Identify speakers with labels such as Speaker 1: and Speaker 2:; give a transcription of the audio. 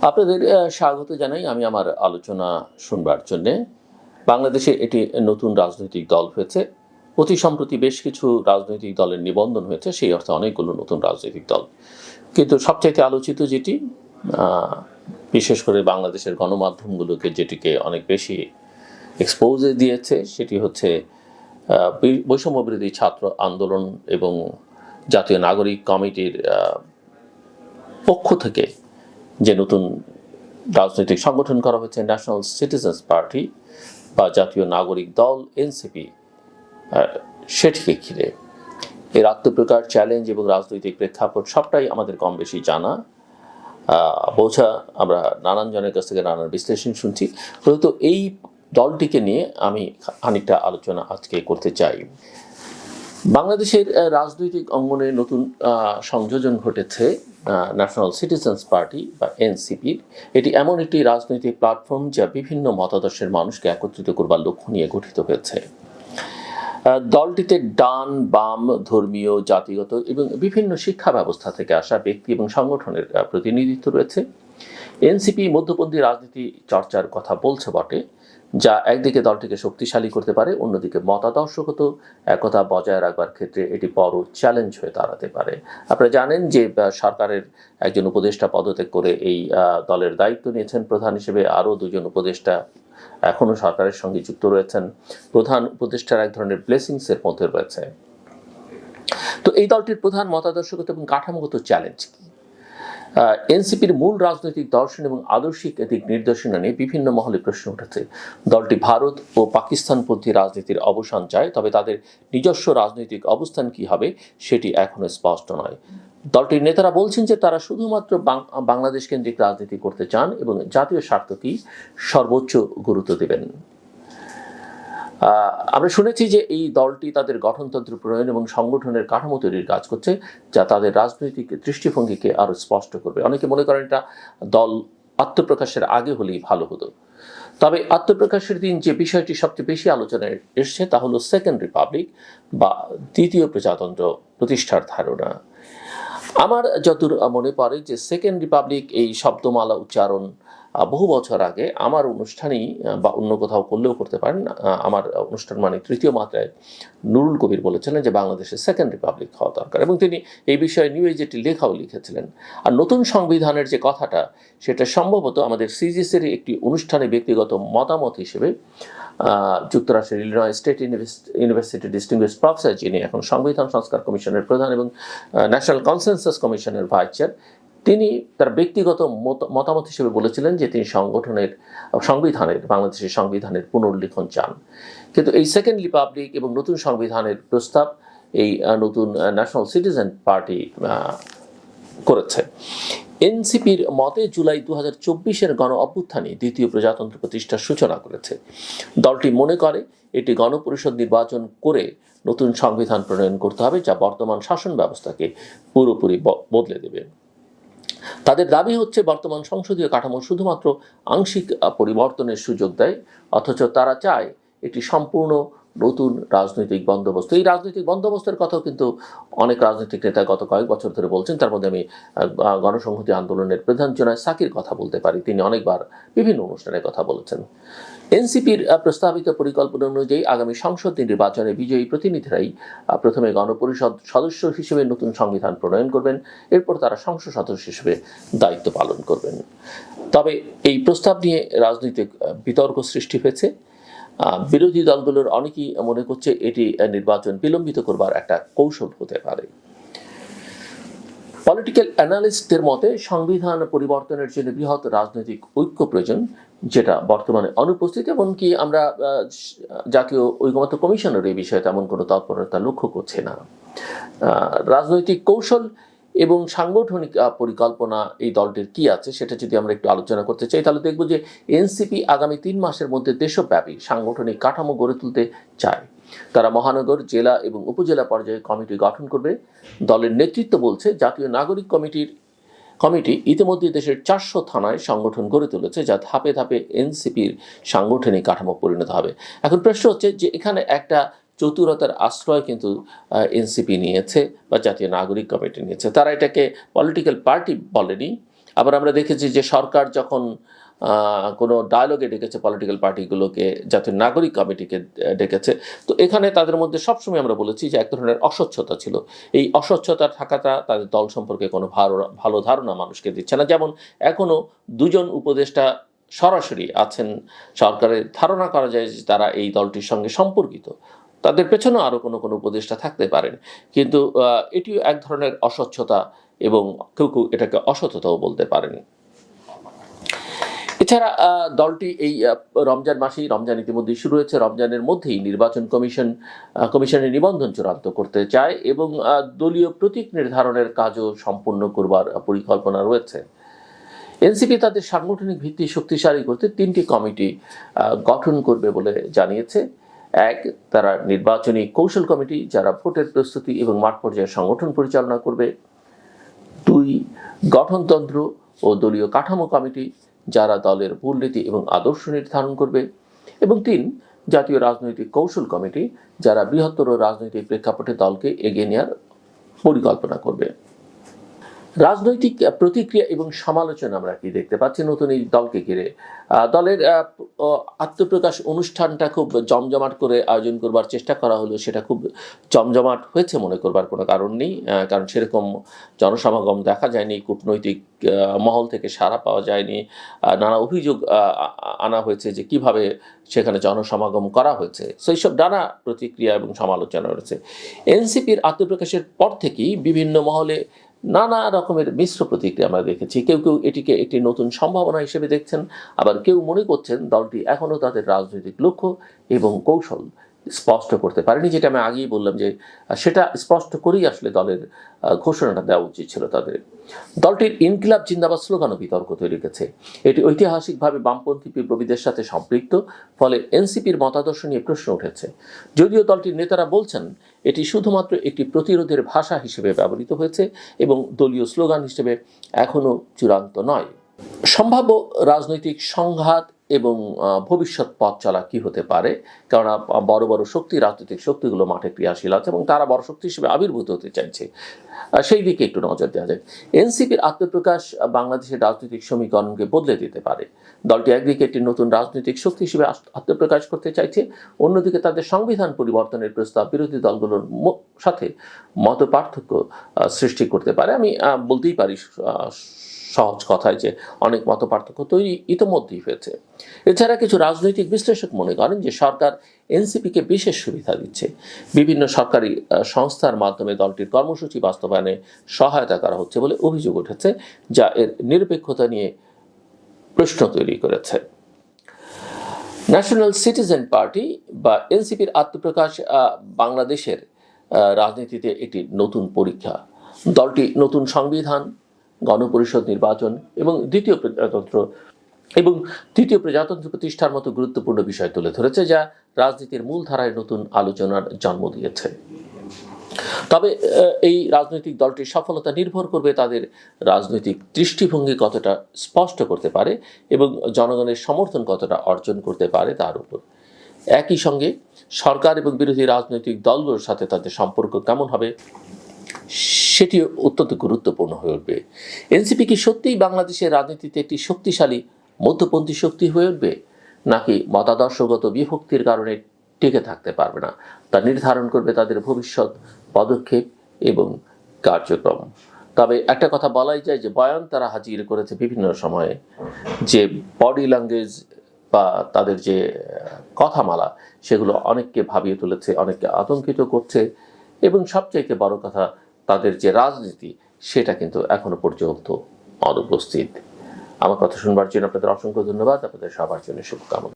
Speaker 1: আপনাদের স্বাগত জানাই আমি আমার আলোচনা শুনবার জন্যে। বাংলাদেশে এটি নতুন রাজনৈতিক দল হয়েছে। অতি সম্প্রতি বেশ কিছু রাজনৈতিক দলের নিবন্ধন হয়েছে, সেই অর্থে অনেকগুলো নতুন রাজনৈতিক দল। কিন্তু সবচাইতে আলোচিত যেটি, আ বিশেষ করে বাংলাদেশের গণমাধ্যমগুলোকে যেটিকে অনেক বেশি এক্সপোজে দিয়েছে, সেটি হচ্ছে বৈষম্যবিরোধী ছাত্র আন্দোলন এবং জাতীয় নাগরিক কমিটির পক্ষ থেকে যে নতুন রাজনৈতিক সংগঠন করা হয়েছে ন্যাশনাল সিটিজেন্স পার্টি বা জাতীয় নাগরিক দল এনসিপি, সেটিকে ঘিরে এর আত্মপ্রকাশ, চ্যালেঞ্জ এবং রাজনৈতিক প্রেক্ষাপট সবটাই আমাদের কম বেশি জানা বোঝা। আমরা নানান জনের কাছ থেকে নানান বিশ্লেষণ শুনছি, কিন্তু এই দলটিকে নিয়ে আমি খানিকটা আলোচনা আজকে করতে চাই। বাংলাদেশের রাজনৈতিক অঙ্গনে নতুন সংযোজন ঘটেছে ন্যাশনাল সিটিজেন্স পার্টি বা এনসিপির। এটি এমন একটি রাজনৈতিক প্ল্যাটফর্ম যা বিভিন্ন মতাদর্শের মানুষকে একত্রিত করবার লক্ষ্য নিয়ে গঠিত হয়েছে। দলটিতে ডান, বাম, ধর্মীয়, জাতিগত এবং বিভিন্ন শিক্ষা ব্যবস্থা থেকে আসা ব্যক্তি এবং সংগঠনের প্রতিনিধিত্ব রয়েছে। এনসিপি মধ্যপন্থী রাজনীতি চর্চার কথা বলছে বটে, যা একদিকে দলটিকে শক্তিশালী করতে পারে, অন্যদিকে মতাদর্শগত একতা বজায় রাখবার ক্ষেত্রে এটি বড় চ্যালেঞ্জ হয়ে দাঁড়াতে পারে। আপনারা জানেন যে সরকারের একজন উপদেষ্টা পদত্যাগ করে এই দলের দায়িত্ব নিয়েছেন প্রধান হিসেবে। আরও দুজন উপদেষ্টা এখনও সরকারের সঙ্গে যুক্ত রয়েছেন। প্রধান উপদেষ্টার এক ধরনের ব্লেসিংসের মধ্যে রয়েছে। তো এই দলটির প্রধান মতাদর্শগত এবং কাঠামোগত চ্যালেঞ্জ কি? এনসিপির মূল রাজনৈতিক দর্শন এবং আদর্শিক দিক নির্দেশনা নিয়ে বিভিন্ন মহলে প্রশ্ন উঠেছে। দলটি ভারত ও পাকিস্তানপন্থী রাজনীতির অবসান চায়, তবে তাদের নিজস্ব রাজনৈতিক অবস্থান কি হবে সেটি এখনো স্পষ্ট নয়। দলটির নেতারা বলছেন যে তারা শুধুমাত্র বাংলাদেশ কেন্দ্রিক রাজনীতি করতে চান এবং জাতীয় স্বার্থকেই সর্বোচ্চ গুরুত্ব দেবেন। আমরা শুনেছি যে এই দলটি তাদের গঠনতন্ত্র প্রণয়ন এবং সংগঠনের কাঠামো তৈরির কাজ করছে, যা তাদের রাজনৈতিক দৃষ্টিভঙ্গিকে আরও স্পষ্ট করবে। অনেকে মনে করেন এটা দল আত্মপ্রকাশের আগে হলেই ভালো হতো। তবে আত্মপ্রকাশের দিন যে বিষয়টি সবচেয়ে বেশি আলোচনায় এসছে তা হলো সেকেন্ড রিপাবলিক বা দ্বিতীয় প্রজাতন্ত্র প্রতিষ্ঠার ধারণা। আমার যতদূর মনে পড়ে যে সেকেন্ড রিপাবলিক এই শব্দমালা উচ্চারণ বহু বছর আগে আমার অনুষ্ঠানেই বা অন্য কোথাও করলেও করতে পারেন, আমার অনুষ্ঠান মানে তৃতীয় মাত্রায় নুরুল কবির বলেছিলেন যে বাংলাদেশে সেকেন্ড রিপাবলিক হওয়া দরকার, এবং তিনি এই বিষয়ে নিউ এজেটি লেখাও লিখেছিলেন। আর নতুন সংবিধানের যে কথাটা, সেটা সম্ভবত আমাদের সিজিসির একটি অনুষ্ঠানে ব্যক্তিগত মতামত হিসেবে যুক্তরাষ্ট্রের Illinois state university distinguished professor, যিনি এখন সংবিধান সংস্কার কমিশনের প্রধান এবং ন্যাশনাল কনসেনসাস কমিশনের ভাইস চেয়ার, তিনি তার ব্যক্তিগত মতামত হিসেবে বলেছিলেন যে তিনি বাংলাদেশের সংবিধানের পুনর্লিখন চান। কিন্তু এই সেকেন্ড রিপাবলিক এবং নতুন সংবিধানের প্রস্তাব এই নতুন ন্যাশনাল সিটিজেন পার্টি করেছে। এনসিপির মতে জুলাই 2024-এর গণ অভ্যুত্থানই দ্বিতীয় প্রজাতন্ত্র প্রতিষ্ঠার সূচনা করেছে। দলটি মনে করে এটি গণপরিষদ নির্বাচন করে নতুন সংবিধান প্রণয়ন করতে হবে, যা বর্তমান শাসন ব্যবস্থাকে পুরোপুরি বদলে দেবে। তাদের দাবি হচ্ছে বর্তমান সংসদীয় কাঠামো শুধুমাত্র আংশিক পরিবর্তনের সুযোগ দেয়, অথচ তারা চায় এটি সম্পূর্ণ নতুন রাজনৈতিক বন্দোবস্ত। এই রাজনৈতিক বন্দোবস্তের কথাও কিন্তু অনেক রাজনৈতিক নেতা গত কয়েক বছর ধরে বলছেন। তার মধ্যে আমি গণসংহতি আন্দোলনের প্রধান জোনায়েদ সাকির কথা বলতে পারি, তিনি অনেকবার বিভিন্ন অনুষ্ঠানে কথা বলেছেন। এনসিপির প্রস্তাবিত পরিকল্পনা অনুযায়ী আগামী সংসদ নির্বাচনে বিজয়ী প্রতিনিধিরাই প্রথমে গণপরিষদ সদস্য হিসেবে নতুন সংবিধান প্রণয়ন করবেন, এরপর তারা সংসদ সদস্য হিসেবে দায়িত্ব পালন করবেন। তবে এই প্রস্তাব নিয়ে রাজনৈতিক বিতর্ক সৃষ্টি হয়েছে। বিরোধী দলগুলোর অনেকেই মনে করছে এটি নির্বাচন বিলম্বিত করবার একটা কৌশল হতে পারে। পলিটিক্যাল অ্যানালিস্টদের মতে সংবিধান পরিবর্তনের জন্য বৃহৎ রাজনৈতিক ঐক্য প্রয়োজন, যেটা বর্তমানে অনুপস্থিত, এমনকি আমরা জাতীয় ঐকমত্য কমিশনের এই বিষয়ে তেমন কোনো তৎপরতা লক্ষ্য করছে না। রাজনৈতিক কৌশল এবং সাংগঠনিক পরিকল্পনা এই দলটির কি আছে সেটা যদি আমরা একটু আলোচনা করতে চাই, তাহলে দেখব যে এনসিপি আগামী 3 মাসের মধ্যে দেশব্যাপী সাংগঠনিক কাঠামো গড়ে তুলতে চায়। তারা মহানগর, জেলা এবং উপজেলা পর্যায়ে কমিটি গঠন করবে। দলের নেতৃত্ব বলছে জাতীয় নাগরিক কমিটি ইতিমধ্যে দেশের 400 থানায় সংগঠন গড়ে তুলেছে, যা ধাপে ধাপে এনসিপির সাংগঠনিক কাঠামো পরিণত হবে। এখন প্রশ্ন হচ্ছে যে এখানে একটা চতুরতার আশ্রয় কিন্তু এনসিপি নিয়েছে বা জাতীয় নাগরিক কমিটি নিয়েছে। তারা এটাকে পলিটিক্যাল পার্টি বলেনি, আবার আমরা দেখেছি যে সরকার যখন কোনো ডায়ালগে ডেকেছে পলিটিক্যাল পার্টিগুলোকে, জাতীয় নাগরিক কমিটিকে ডেকেছে, তো এখানে তাদের মধ্যে সবসময় আমরা বলেছি যে এক ধরনের অস্বচ্ছতা ছিল। এই অস্বচ্ছতা থাকাটা তাদের দল সম্পর্কে কোনো ভালো ধারণা মানুষকে দিচ্ছে না। যেমন এখনও দুজন উপদেষ্টা সরাসরি আছেন, সরকারের ধারণা করা যায় যে তারা এই দলটির সঙ্গে সম্পর্কিত। তাদের পেছনেও আরও কোনো উপদেষ্টা থাকতে পারেন, কিন্তু এটিও এক ধরনের অস্বচ্ছতা এবং কেউ কেউ এটাকে অসততাও বলতে পারেন। এছাড়া দলটি এই রমজান মাসেই, রমজান ইতিমধ্যেই শুরু হয়েছে, রমজানের মধ্যেই নির্বাচন কমিশনের নিবন্ধন চূড়ান্ত করতে চায় এবং দলীয় প্রতীক নির্ধারণের কাজও সম্পূর্ণ করবার পরিকল্পনা রয়েছে। এনসিপি তাদের সাংগঠনিক ভিত্তি শক্তিশালী করতে 3টি কমিটি গঠন করবে বলে জানিয়েছে। এক, তারা নির্বাচনী কৌশল কমিটি, যারা ভোটের প্রস্তুতি এবং মাঠ পর্যায়ে সংগঠন পরিচালনা করবে। 2, গঠনতন্ত্র ও দলীয় কাঠামো কমিটি, যারা দলের মূলনীতি এবং আদর্শ নির্ধারণ করবে। এবং 3, জাতীয় রাজনৈতিক কৌশল কমিটি, যারা বৃহত্তর রাজনৈতিক প্রেক্ষাপটে দলকে এগিয়ে নেওয়ার পরিকল্পনা করবে। রাজনৈতিক প্রতিক্রিয়া এবং সমালোচনা আমরা কি দেখতে পাচ্ছি নতুন এই দলকে ঘিরে? দলের আত্মপ্রকাশ অনুষ্ঠানটা খুব জমজমাট করে আয়োজন করবার চেষ্টা করা হলো, সেটা খুব জমজমাট হয়েছে মনে করবার কোনো কারণ নেই, কারণ সেরকম জনসমাগম দেখা যায়নি, কূটনৈতিক মহল থেকে সাড়া পাওয়া যায়নি। নানা অভিযোগ আনা হয়েছে যে কিভাবে সেখানে জনসমাগম করা হয়েছে, সেই সব নানা প্রতিক্রিয়া এবং সমালোচনা রয়েছে। এনসিপির আত্মপ্রকাশের পর থেকেই বিভিন্ন মহলে নানা রকমের মিশ্র প্রতিক্রিয়া আমরা দেখেছি। কেউ কেউ এটিকে একটি নতুন সম্ভাবনা হিসেবে দেখছেন, আবার কেউ মনে করছেন দলটি এখনও তাদের রাজনৈতিক লক্ষ্য এবং কৌশল স্পষ্ট করতে পারেনি, যেটা আমি আগেই বললাম যে সেটা স্পষ্ট করেই আসলে দলের ঘোষণাটা দেওয়া উচিত ছিল তাদের। দলটির ইনকিলাব জিন্দাবাদ স্লোগানও বিতর্ক তৈরি করেছে। এটি ঐতিহাসিকভাবে বামপন্থী বিপ্লবীদের সাথে সম্পৃক্ত, ফলে এনসিপির মতাদর্শ নিয়ে প্রশ্ন উঠেছে। যদিও দলটির নেতারা বলছেন এটি শুধুমাত্র একটি প্রতিরোধের ভাষা হিসেবে ব্যবহৃত হয়েছে এবং দলীয় স্লোগান হিসেবে এখনও চূড়ান্ত নয়। সম্ভাব্য রাজনৈতিক সংঘাত এবং ভবিষ্যৎ পথ চলা কি হতে পারে, কারণ বড় বড় রাজনৈতিক শক্তিগুলো মাঠে ক্রিয়াশীল আছে এবং তারা বড় শক্তি হিসেবে আবির্ভূত হতে চাইছে, সেই দিকে একটু নজর দেওয়া যায়। এনসিপির আত্মপ্রকাশ বাংলাদেশের রাজনৈতিক সমীকরণকে বদলে দিতে পারে। দলটি একদিকে একটি নতুন রাজনৈতিক শক্তি হিসেবে আত্মপ্রকাশ করতে চাইছে, অন্যদিকে তাদের সংবিধান পরিবর্তনের প্রস্তাব বিরোধী দলগুলোর সাথে মত পার্থক্য সৃষ্টি করতে পারে। আমি বলতেই পারি সহজ কথায় যে অনেক মত পার্থক্য তৈরি ইতিমধ্যেই হয়েছে। এছাড়া কিছু রাজনৈতিক বিশ্লেষক মনে করেন যে সরকার এনসিপিকে বিশেষ সুবিধা দিচ্ছে, বিভিন্ন সরকারি সংস্থার মাধ্যমে দলটির কর্মসূচি বাস্তবায়নে সহায়তা করা হচ্ছে বলে অভিযোগ উঠেছে, যা এর নিরপেক্ষতা নিয়ে প্রশ্ন তৈরি করেছে। ন্যাশনাল সিটিজেন পার্টি বা এনসিপির আত্মপ্রকাশ বাংলাদেশের রাজনীতিতে একটি নতুন পরীক্ষা। দলটি নতুন সংবিধান, গণপরিষদ নির্বাচন এবং তৃতীয় প্রজাতন্ত্র প্রতিষ্ঠার মতো গুরুত্বপূর্ণ বিষয় তুলে ধরেছে, যা রাজনীতির মূল ধারায় নতুন আলোচনার জন্ম দিয়েছে। তবে এই রাজনৈতিক দলটির সফলতা নির্ভর করবে তাদের রাজনৈতিক দৃষ্টিভঙ্গি কতটা স্পষ্ট করতে পারে এবং জনগণের সমর্থন কতটা অর্জন করতে পারে তার উপর। একই সঙ্গে সরকার এবং বিরোধী রাজনৈতিক দলগুলোর সাথে তাদের সম্পর্ক কেমন হবে সেটিও অত্যন্ত গুরুত্বপূর্ণ হয়ে উঠবে। এনসিপি কি সত্যিই বাংলাদেশের রাজনীতিতে একটি শক্তিশালী মধ্যপন্থী শক্তি হয়ে উঠবে, নাকি মতাদর্শগত বিভক্তির কারণে টিকে থাকতে পারবে না, তা নির্ধারণ করবে তাদের ভবিষ্যৎ পদক্ষেপ এবং কার্যক্রম। তবে একটা কথা বলাই যায় যে বয়ান তারা হাজির করেছে বিভিন্ন সময়ে, যে বডি ল্যাঙ্গুয়েজ বা তাদের যে কথামালা, সেগুলো অনেককে ভাবিয়ে তুলেছে, অনেককে আতঙ্কিত করছে এবং সবচাইতে বড় কথা, তাদের যে রাজনীতি সেটা কিন্তু এখনো পর্যন্ত অনুপস্থিত। আমার কথা শুনবার জন্য আপনাদের অসংখ্য ধন্যবাদ, আপনাদের সবার জন্য শুভকামনা।